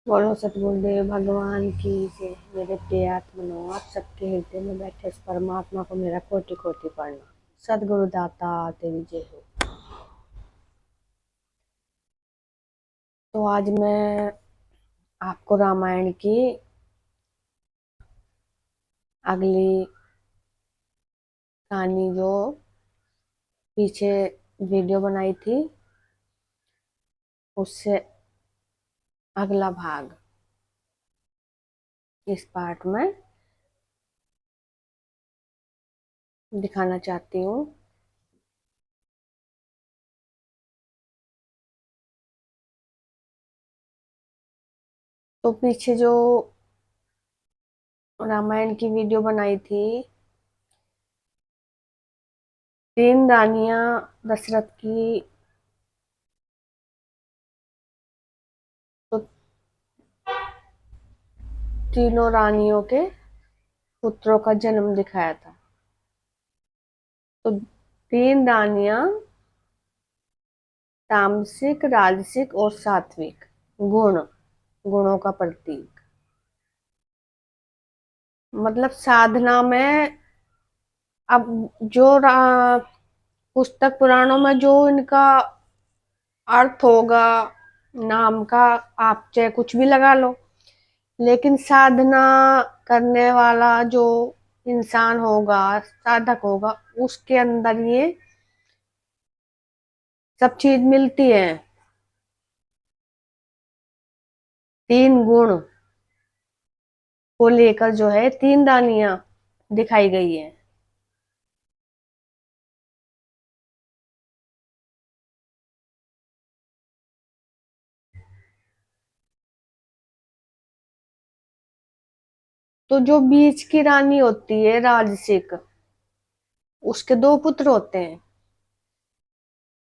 बोलो सतगुरुदेव भगवान की जय। मेरे प्रिय आत्मनो, आप सबके हृदय में बैठे इस परमात्मा को मेरा कोटि कोटि प्रणाम। सतगुरु दाता तेरी जय हो। तो आज मैं आपको रामायण की अगली कहानी जो पीछे वीडियो बनाई थी उससे अगला भाग इस पार्ट में दिखाना चाहती हूँ। तो पीछे जो रामायण की वीडियो बनाई थी, तीन रानियां दशरथ की, तो तीनों रानियों के पुत्रों का जन्म दिखाया था। तो तीन रानियां तामसिक, राजसिक और सात्विक गुणों का प्रतीक। मतलब साधना में अब जो पुस्तक पुराणों में जो इनका अर्थ होगा, नाम का आप चाहे कुछ भी लगा लो, लेकिन साधना करने वाला जो इंसान होगा, साधक होगा, उसके अंदर ये सब चीज मिलती है। तीन गुण को लेकर जो है तीन रानियां दिखाई गई है। तो जो बीच की रानी होती है राजसिक, उसके दो पुत्र होते हैं,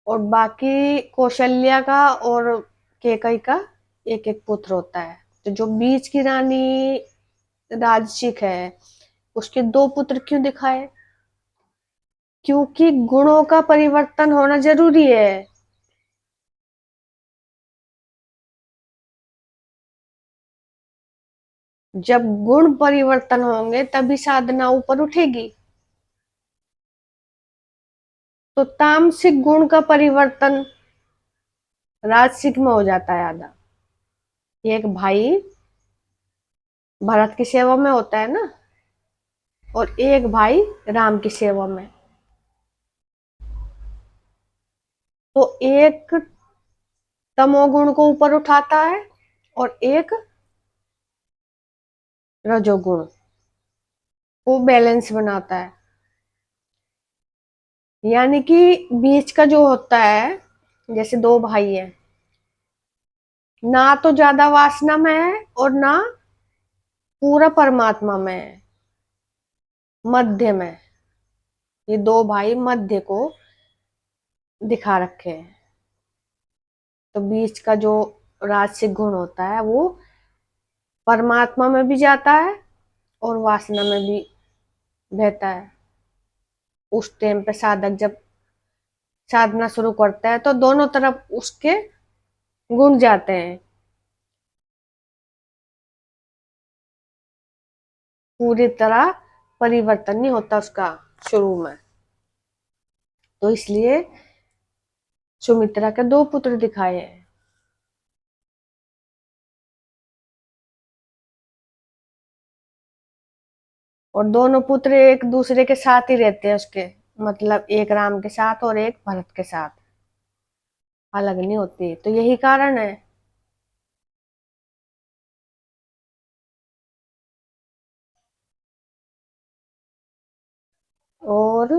और बाकी कौशल्या का और केकई का एक एक पुत्र होता है। तो जो बीच की रानी राजसिक है, उसके दो पुत्र क्यों दिखाए? क्योंकि गुणों का परिवर्तन होना जरूरी है। जब गुण परिवर्तन होंगे तभी साधना ऊपर उठेगी। तो तामसिक गुण का परिवर्तन राजसिक में हो जाता है आधा। एक भाई भरत की सेवा में होता है ना, और एक भाई राम की सेवा में। तो एक तमोगुण को ऊपर उठाता है और एक रजोगुण को बैलेंस बनाता है। यानी कि बीच का जो होता है, जैसे दो भाई है, ना तो ज्यादा वासना में है और ना पूरा परमात्मा में है, मध्य में। ये दो भाई मध्य को दिखा रखे हैं। तो बीच का जो राजसिक गुण होता है वो परमात्मा में भी जाता है और वासना में भी बहता है। उस टाइम पे साधक जब साधना शुरू करता है तो दोनों तरफ उसके गुण जाते हैं। पूरी तरह परिवर्तन नहीं होता उसका शुरू में। तो इसलिए सुमित्रा के दो पुत्र दिखाए हैं। और दोनों पुत्र एक दूसरे के साथ ही रहते हैं उसके, मतलब एक राम के साथ और एक भरत के साथ, अलग नहीं होती। तो यही कारण है। और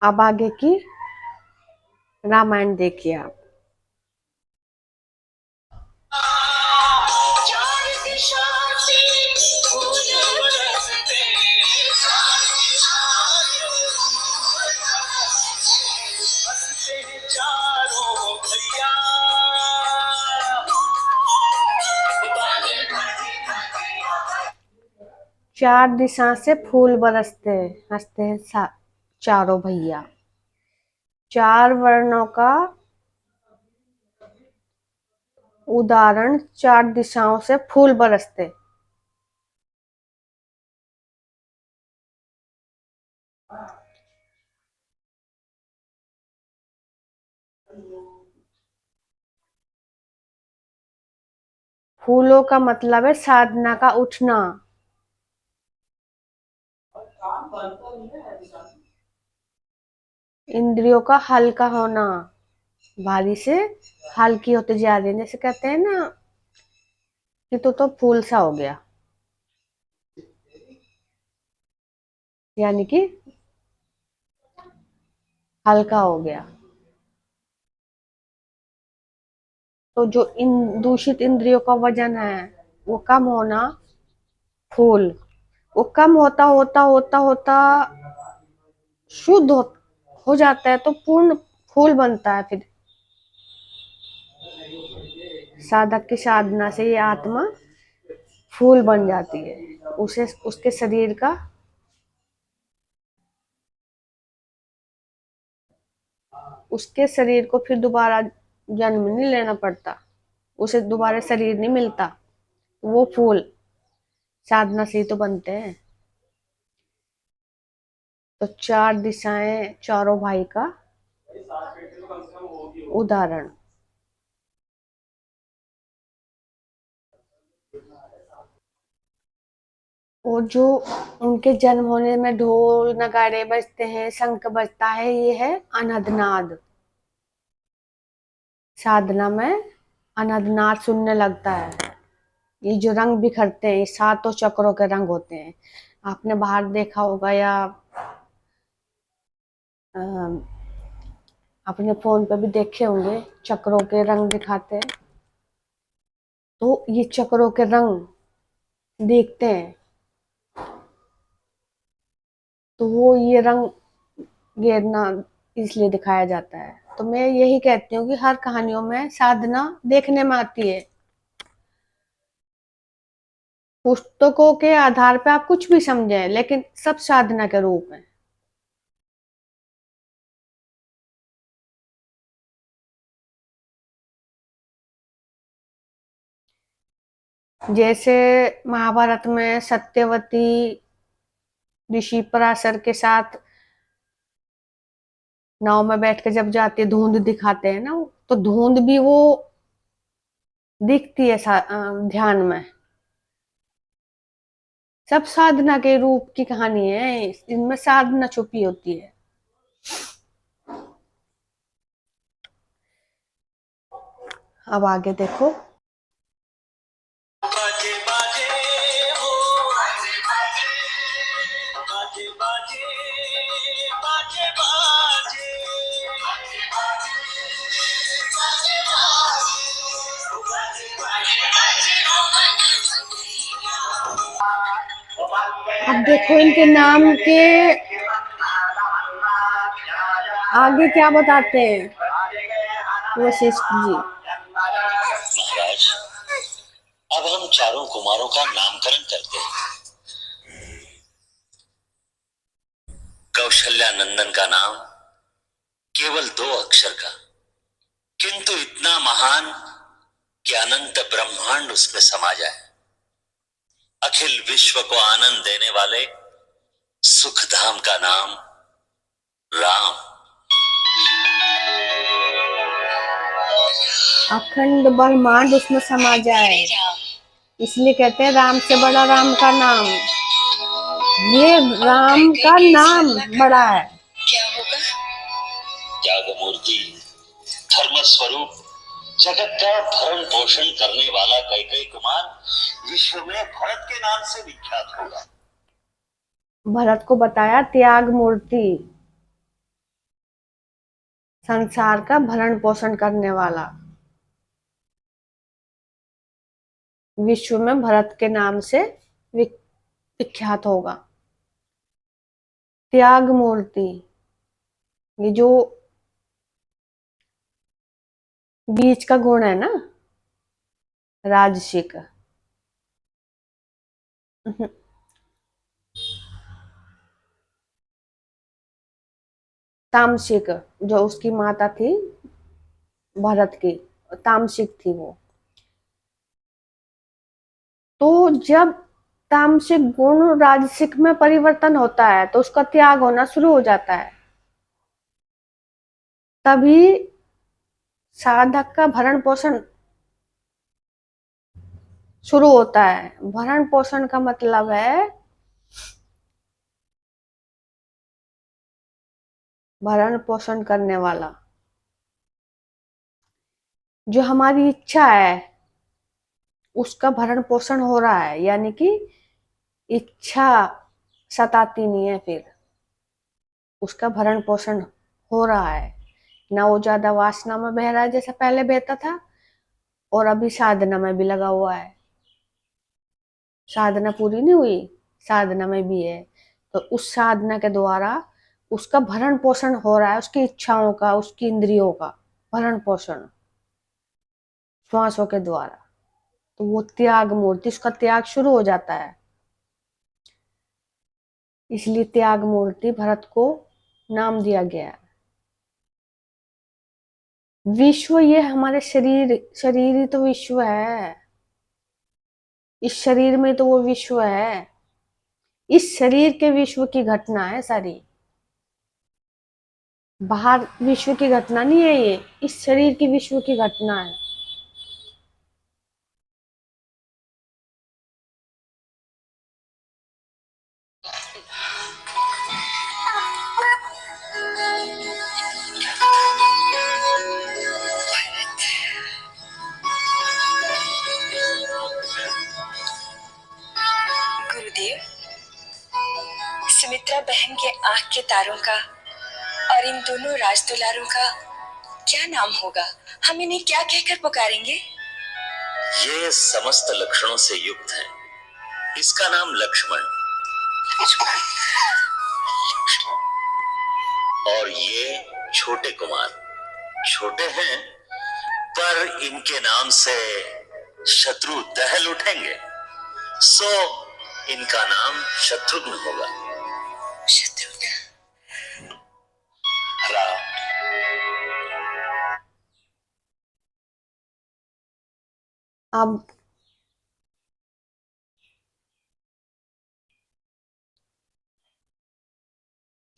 अब आगे की रामायण देखिए आप। चार दिशा से फूल बरसते हैं, हंसते हैं चारों भैया। चार वर्णों का उदाहरण, चार दिशाओं से फूल बरसते। फूलों का मतलब है साधना का उठना। इंद्रियों का हल्का होना, भारी से हल्की होते जा रही है। जैसे कहते हैं ना कि तो फूल सा हो गया, यानी कि हल्का हो गया। तो जो इन दूषित इंद्रियों का वजन है वो कम होना, फूल, वो कम होता होता होता होता शुद्ध हो जाता है, तो पूर्ण फूल बनता है। फिर साधक की साधना से ये आत्मा फूल बन जाती है। उसे उसके शरीर को फिर दोबारा जन्म नहीं लेना पड़ता, उसे दोबारा शरीर नहीं मिलता। वो फूल साधना से ही तो बनते हैं। तो चार दिशाएं, चारों भाई का उदाहरण। और जो उनके जन्म होने में ढोल नगाड़े बजते हैं, शंख बजता है, ये है अनहदनाद। साधना में अनहदनाद सुनने लगता है। ये जो रंग बिखरते हैं, ये सातों चक्रों के रंग होते हैं। आपने बाहर देखा होगा या अ, अपने फोन पे भी देखे होंगे, चक्रों के रंग दिखाते हैं। तो ये चक्रों के रंग देखते हैं, तो वो ये रंग गिरना इसलिए दिखाया जाता है। तो मैं यही कहती हूँ कि हर कहानियों में साधना देखने में आती है। पुस्तकों के आधार पे आप कुछ भी समझें, लेकिन सब साधना के रूप में। जैसे महाभारत में सत्यवती ऋषि पराशर के साथ नाव में बैठ के जब जाते, धुंध दिखाते हैं ना, तो धुंध भी वो दिखती है ध्यान में। सब साधना के रूप की कहानी है, इनमें साधना छुपी होती है। अब आगे देखो। बाजे बाजे हो, बाजे बाजे, बाजे बाजे, बाजे बाजे, बाजे बाजे, अब देखो इनके नाम के आगे क्या बताते हैं वशिष्ठ जी। महाराज, अब हम चारों कुमारों का नामकरण करते हैं। कौशल्या नंदन का नाम केवल 2 अक्षर का, किंतु इतना महान कि अनंत ब्रह्मांड उसमें समा जाए। अखिल विश्व को आनंद देने वाले सुखधाम का नाम राम। अखंड ब्रह्मांड उसमें समा जाए, इसलिए कहते हैं राम से बड़ा राम का नाम। ये राम का नाम बड़ा है। क्या होगा? त्याग मूर्ति, धर्म स्वरूप, जगत का भरण पोषण करने वाला कैकेयी कुमार विश्व में भरत के नाम से विख्यात होगा। भरत को बताया त्याग मूर्ति, संसार का भरण पोषण करने वाला, विश्व में भरत के नाम से विख्यात होगा। त्याग मूर्ति, ये जो बीच का गुण है ना, राजसिक, तामसिक, जो उसकी माता थी भरत की, तामसिक थी वो। तो जब तामसिक गुण राजसिक में परिवर्तन होता है तो उसका त्याग होना शुरू हो जाता है। तभी साधक का भरण पोषण शुरू होता है। भरण पोषण का मतलब है, भरण पोषण करने वाला, जो हमारी इच्छा है उसका भरण पोषण हो रहा है, यानी कि इच्छा सताती नहीं है, फिर उसका भरण पोषण हो रहा है। ना वो ज्यादा वासना में बह रहा है जैसा पहले बहता था, और अभी साधना में भी लगा हुआ है। साधना पूरी नहीं हुई, साधना में भी है। तो उस साधना के द्वारा उसका भरण पोषण हो रहा है, उसकी इच्छाओं का, उसकी इंद्रियों का भरण पोषण श्वासों के द्वारा। तो वो त्याग मूर्ति, उसका त्याग शुरू हो जाता है। इसलिए त्याग मूर्ति भरत को नाम दिया गया है। विश्व, ये हमारे शरीर, शरीर ही तो विश्व है। इस शरीर में तो वो विश्व है। इस शरीर के विश्व की घटना है सारी, बाहर विश्व की घटना नहीं है ये, इस शरीर की विश्व की घटना है। गुरुदेव, सुमित्रा बहन के आंख के तारों का और इन दोनों राजदुलारों का क्या नाम होगा? हम इन्हें क्या कहकर पुकारेंगे? ये समस्त लक्षणों से युक्त है। इसका नाम लक्ष्मण, और ये छोटे कुमार। छोटे हैं पर इनके नाम से शत्रु दहल उठेंगे, सो इनका नाम शत्रुघ्न होगा। शत्रुघ्न। राम। अब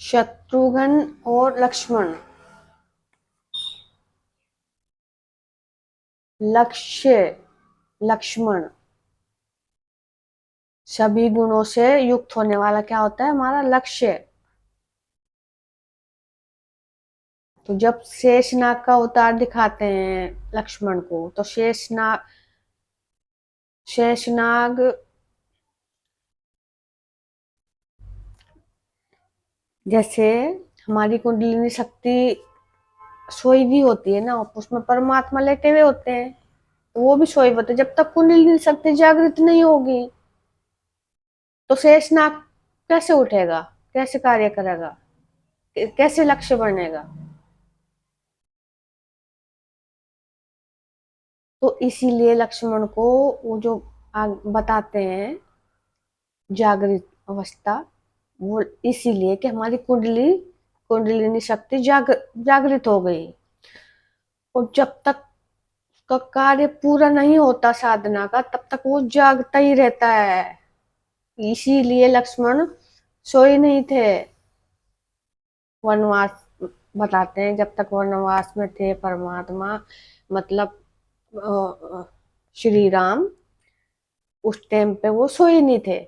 शत्रुघ्न और लक्ष्मण, लक्ष्य, लक्ष्मण सभी गुणों से युक्त होने वाला क्या होता है? हमारा लक्ष्य। तो जब शेषनाग का अवतार दिखाते हैं लक्ष्मण को, तो शेषनाग, शेषनाग जैसे हमारी कुंडलिनी शक्ति सोई भी होती है ना, उसमें परमात्मा लेटे हुए होते हैं, तो वो भी सोए होते हैं। जब तक कुंडलिनी शक्ति जागृत नहीं होगी तो शेषनाग कैसे उठेगा, कैसे कार्य करेगा, कैसे लक्ष्य बनेगा? तो इसीलिए लक्ष्मण को वो जो बताते हैं जागृत अवस्था, वो इसीलिए कि हमारी कुंडलिनी शक्ति जागृत हो गई। और जब तक का कार्य पूरा नहीं होता साधना का, तब तक वो जागता ही रहता है। इसीलिए लक्ष्मण सोए नहीं थे। वनवास बताते हैं, जब तक वनवास में थे परमात्मा, मतलब श्री राम, उस टाइम पे वो सोए नहीं थे।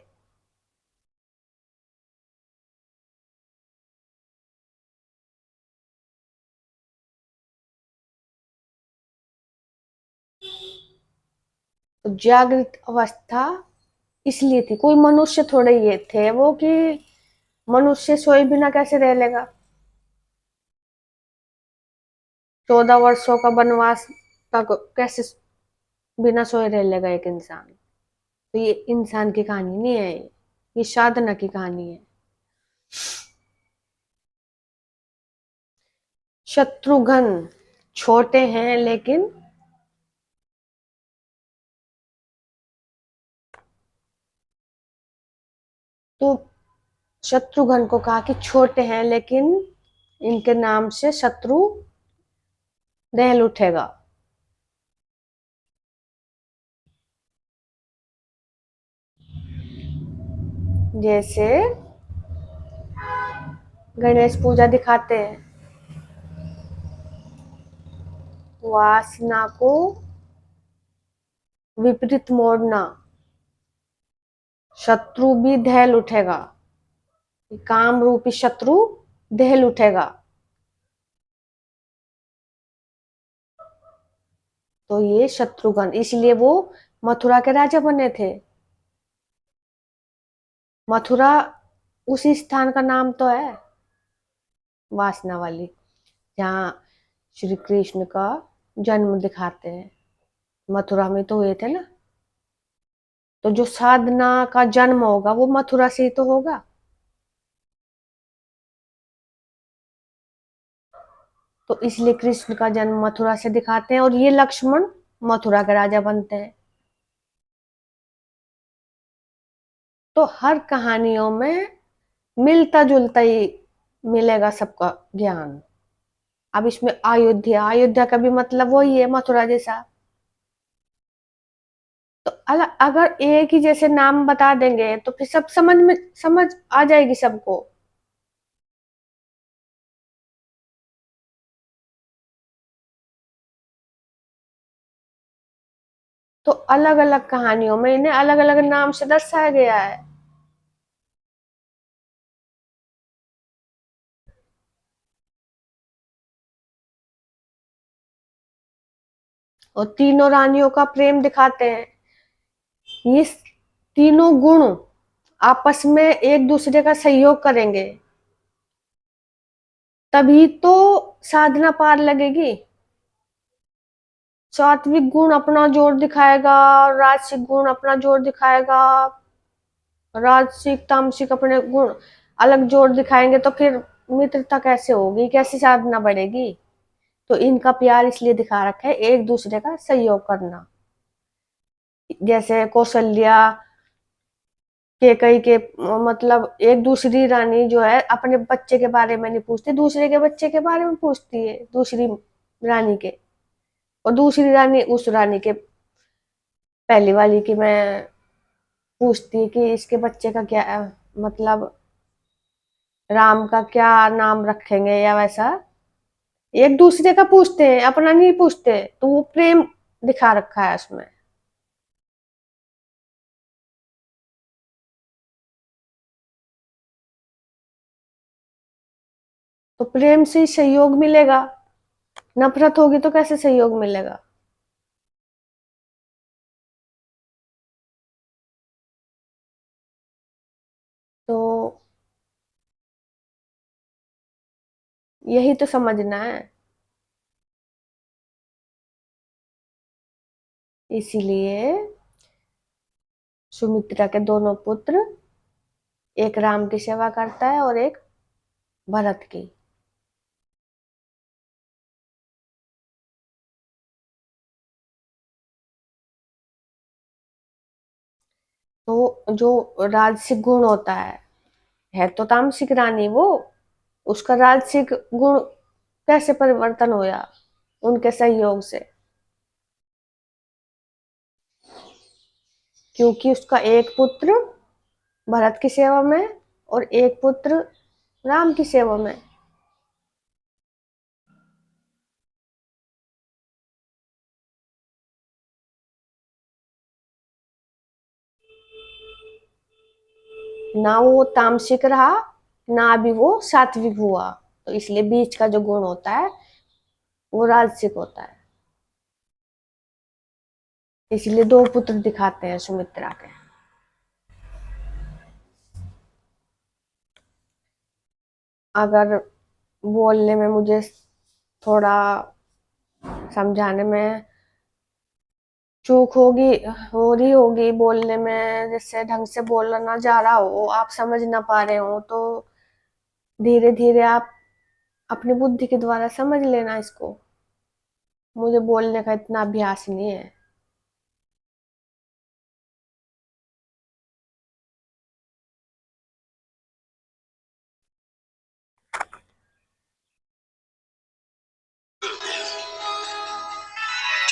तो जागृत अवस्था इसलिए थी, कोई मनुष्य थोड़े ये थे वो कि मनुष्य सोए बिना कैसे रह लेगा। 14 वर्षों का वनवास का कैसे बिना सोए रह लेगा एक इंसान? तो ये इंसान की कहानी नहीं है, ये साधना की कहानी है। शत्रुघ्न छोटे हैं लेकिन तो शत्रुघ्न को कहा कि छोटे हैं लेकिन इनके नाम से शत्रु दहल उठेगा। जैसे गणेश पूजा दिखाते हैं, वासना को विपरीत मोड़ना, शत्रु भी दहल उठेगा, काम रूपी शत्रु दहल उठेगा। तो ये शत्रुघ्न, इसलिए वो मथुरा के राजा बने थे। मथुरा उसी स्थान का नाम तो है, वासना वाली, जहाँ श्री कृष्ण का जन्म दिखाते हैं। मथुरा में तो हुए थे ना, तो जो साधना का जन्म होगा वो मथुरा से ही तो होगा। तो इसलिए कृष्ण का जन्म मथुरा से दिखाते हैं, और ये लक्ष्मण मथुरा के राजा बनते हैं। तो हर कहानियों में मिलता जुलता ही मिलेगा सबका ज्ञान। अब इसमें अयोध्या, अयोध्या का भी मतलब वही है, मथुरा जैसा। तो अलग अगर एक ही जैसे नाम बता देंगे तो फिर सब समझ आ जाएगी सबको। तो अलग अलग कहानियों में इन्हें अलग अलग नाम से दर्शाया गया है। और तीनों रानियों का प्रेम दिखाते हैं। ये तीनों गुण आपस में एक दूसरे का सहयोग करेंगे, तभी तो साधना पार लगेगी। सात्विक गुण अपना जोर दिखाएगा, राजसिक गुण अपना जोर दिखाएगा, राजसिक तामसिक अपने गुण अलग जोर दिखाएंगे, तो फिर मित्रता कैसे होगी, कैसी साधना बढ़ेगी। तो इनका प्यार इसलिए दिखा रखा है, एक दूसरे का सहयोग करना। जैसे कौशल्या कैकई के, मतलब एक दूसरी रानी जो है अपने बच्चे के बारे में नहीं पूछती, दूसरे के बच्चे के बारे में पूछती है दूसरी रानी के। और दूसरी रानी उस रानी के, पहली वाली की मैं पूछती है कि इसके बच्चे का क्या, मतलब राम का क्या नाम रखेंगे या वैसा। एक दूसरे का पूछते हैं, अपना नहीं पूछते। तो वो प्रेम दिखा रखा है उसमें। तो प्रेम से ही सहयोग मिलेगा, नफरत होगी तो कैसे सहयोग मिलेगा। तो यही तो समझना है। इसीलिए सुमित्रा के दोनों पुत्र, एक राम की सेवा करता है और एक भरत की। तो जो राजसिक गुण होता है तो तामसिक रानी वो, उसका राजसिक गुण कैसे परिवर्तन होया, उनके सहयोग से। क्योंकि उसका एक पुत्र भरत की सेवा में और एक पुत्र राम की सेवा में। ना वो तामसिक रहा, ना भी वो सात्विक हुआ। तो इसलिए बीच का जो गुण होता है वो राजसिक होता है। इसलिए दो पुत्र दिखाते हैं सुमित्रा के। अगर बोलने में मुझे थोड़ा समझाने में चूक होगी, हो रही होगी बोलने में, जैसे ढंग से बोलना ना जा रहा हो, आप समझ ना पा रहे हो, तो धीरे धीरे आप अपनी बुद्धि के द्वारा समझ लेना इसको। मुझे बोलने का इतना अभ्यास नहीं है।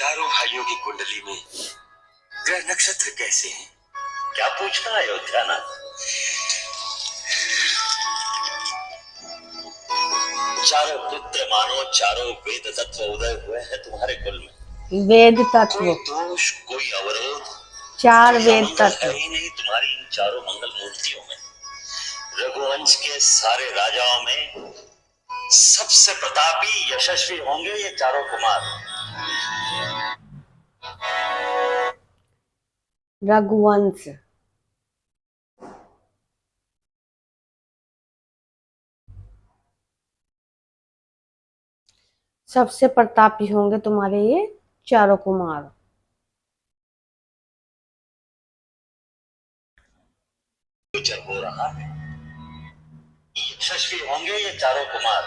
चारों भाइयों की कुंडली में ग्रह नक्षत्र कैसे हैं? क्या पूछना है अयोध्यानाथ? चारों पुत्र मानो चारों वेद तत्व उदय हुए हैं तुम्हारे कुल में। वेद तत्व, कोई दोष, कोई अवरोध, 4 कोई वेद अमंगल है तत्व। ही नहीं तुम्हारी इन चारों मंगल मूर्तियों में। रघुवंश के सारे राजाओं में सबसे प्रतापी यशस्वी होंगे ये चारों कुमार। रघुवंश, सबसे प्रतापी होंगे तुम्हारे ये चारों कुमार। गोचर हो रहा है, यशस्वी होंगे ये चारों कुमार।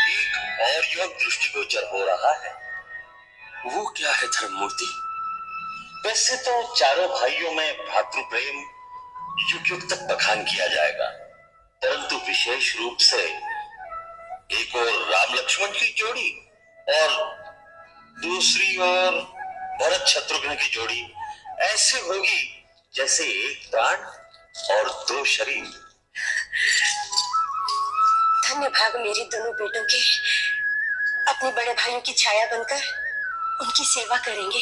एक और योग दृष्टिगोचर हो रहा है। वो क्या है धर्ममूर्ति? वैसे तो चारों भाइयों में भ्रातृ प्रेम युग युग तक बखान किया जाएगा, परंतु विशेष रूप से एक और राम लक्ष्मण की जोड़ी और दूसरी ओर भरत शत्रुघ्न की जोड़ी ऐसे होगी जैसे एक प्राण और 2 शरीर। धन्य भाग मेरे दोनों बेटों के अपने बड़े भाइयों की छाया बनकर उनकी सेवा करेंगे।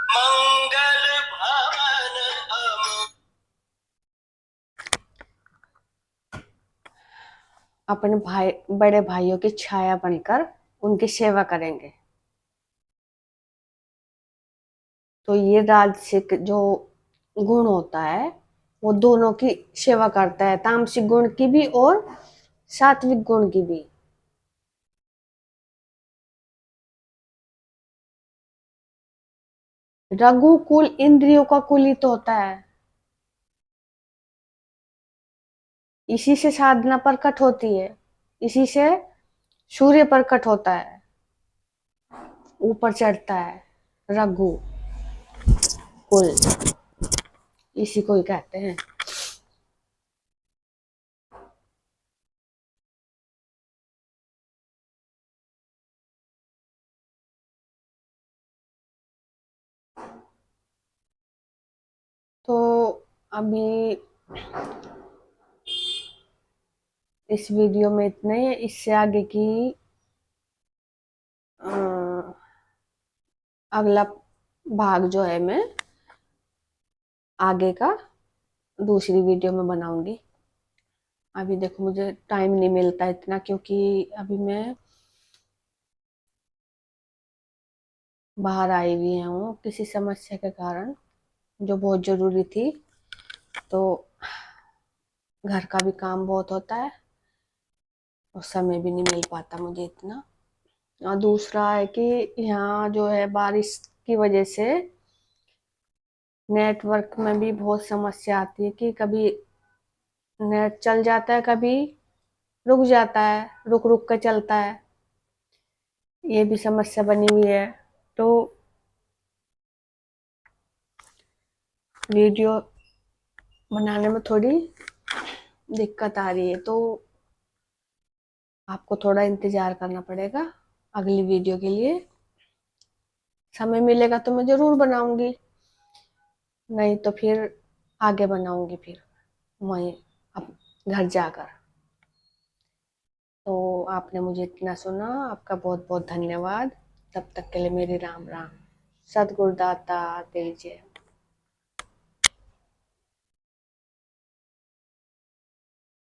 मंगल भवन अपने भाई, बड़े भाइयों की छाया बनकर उनकी सेवा करेंगे। तो ये राजसिक जो गुण होता है वो दोनों की सेवा करता है, तामसिक गुण की भी और सात्विक गुण की भी। रघुकुल इंद्रियों का कुल ही तो होता है, इसी से साधना प्रकट होती है, इसी से सूर्य प्रकट होता है, ऊपर चढ़ता है। रघु कुल इसी को ही कहते हैं। तो अभी इस वीडियो में इतना ही है। इससे आगे की अगला भाग जो है मैं आगे का दूसरी वीडियो में बनाऊंगी। अभी देखो मुझे टाइम नहीं मिलता इतना, क्योंकि अभी मैं बाहर आई हुई हूँ किसी समस्या के कारण जो बहुत जरूरी थी। तो घर का भी काम बहुत होता है और समय भी नहीं मिल पाता मुझे इतना। और दूसरा है कि यहाँ जो है बारिश की वजह से नेटवर्क में भी बहुत समस्या आती है कि कभी नेट चल जाता है, कभी रुक जाता है, रुक रुक कर चलता है। ये भी समस्या बनी हुई है। तो वीडियो बनाने में थोड़ी दिक्कत आ रही है, तो आपको थोड़ा इंतजार करना पड़ेगा अगली वीडियो के लिए। समय मिलेगा तो मैं जरूर बनाऊंगी, नहीं तो फिर आगे बनाऊंगी फिर वहीं अब घर जाकर। तो आपने मुझे इतना सुना, आपका बहुत बहुत धन्यवाद। तब तक के लिए मेरी राम राम। सद्गुरुदाता दीजिए।